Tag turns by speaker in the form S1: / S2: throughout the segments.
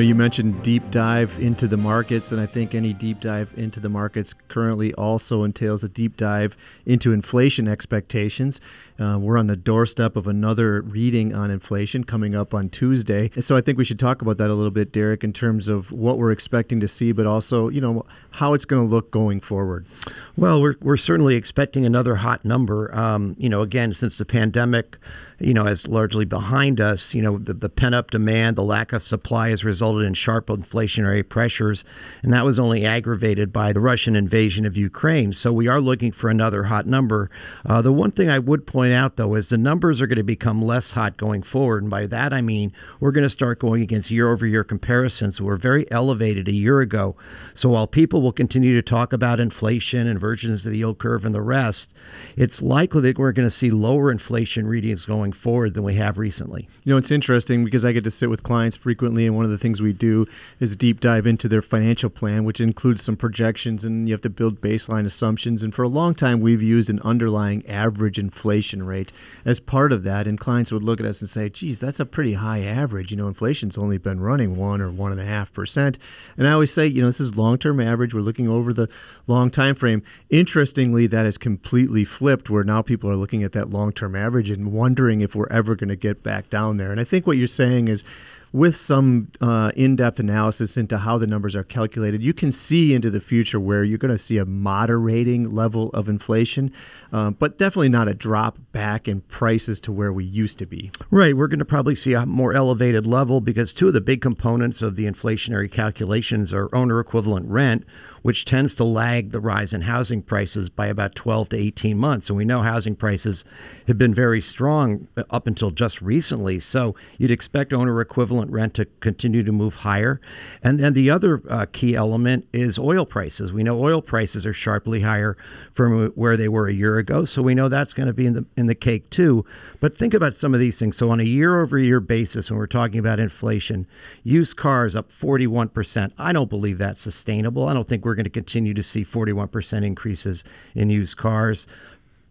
S1: You mentioned deep dive into the markets, and I think any deep dive into the markets currently also entails a deep dive into inflation expectations. We're on the doorstep of another reading on inflation coming up on Tuesday. And so I think we should talk about that a little bit, Derek, in terms of what we're expecting to see, but also, how it's going to look going forward.
S2: Well, we're certainly expecting another hot number. Again, since the pandemic, is largely behind us, the pent-up demand, the lack of supply has resulted in sharp inflationary pressures, and that was only aggravated by the Russian invasion of Ukraine. So we are looking for another hot number. The one thing I would point out, though, is the numbers are going to become less hot going forward. And by that, I mean we're going to start going against year-over-year comparisons. We're very elevated a year ago. So while people will continue to talk about inflation and versions of the yield curve and the rest, it's likely that we're going to see lower inflation readings going forward than we have recently.
S1: It's interesting because I get to sit with clients frequently, and one of the things we do is deep dive into their financial plan, which includes some projections, and you have to build baseline assumptions. And for a long time, we've used an underlying average inflation rate as part of that. And clients would look at us and say, geez, that's a pretty high average. Inflation's only been running 1 or 1.5%. And I always say, this is long-term average. We're looking over the long time frame. Interestingly, that has completely flipped, where now people are looking at that long-term average and wondering if we're ever going to get back down there. And I think what you're saying is, with some in-depth analysis into how the numbers are calculated, you can see into the future where you're going to see a moderating level of inflation, but definitely not a drop back in prices to where we used to be.
S2: Right. We're going to probably see a more elevated level because two of the big components of the inflationary calculations are owner equivalent rent, which tends to lag the rise in housing prices by about 12 to 18 months. And we know housing prices have been very strong up until just recently. So you'd expect owner equivalent rent to continue to move higher. And then the other key element is oil prices. We know oil prices are sharply higher from where they were a year ago. So we know that's going to be in the cake too. But think about some of these things. So on a year-over-year basis, when we're talking about inflation, used cars up 41%. I don't believe that's sustainable. I don't think we're going to continue to see 41% increases in used cars.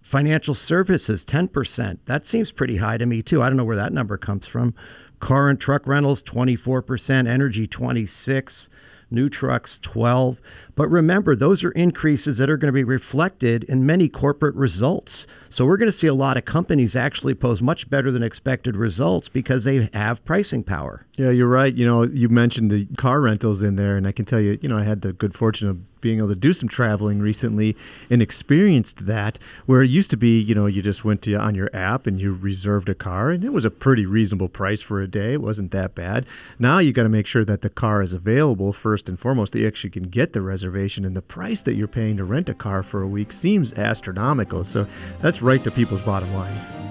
S2: Financial services, 10%. That seems pretty high to me, too. I don't know where that number comes from. Car and truck rentals, 24%. Energy, 26%. New trucks, 12%. But remember, those are increases that are going to be reflected in many corporate results. So we're going to see a lot of companies actually post much better than expected results because they have pricing power.
S1: Yeah, you're right. You mentioned the car rentals in there, and I can tell you, I had the good fortune of being able to do some traveling recently and experienced that, where it used to be, you just went on your app and you reserved a car, and it was a pretty reasonable price for a day. It wasn't that bad. Now you got to make sure that the car is available first and foremost, that you actually can get the reservation, and the price that you're paying to rent a car for a week seems astronomical. So that's right to people's bottom line.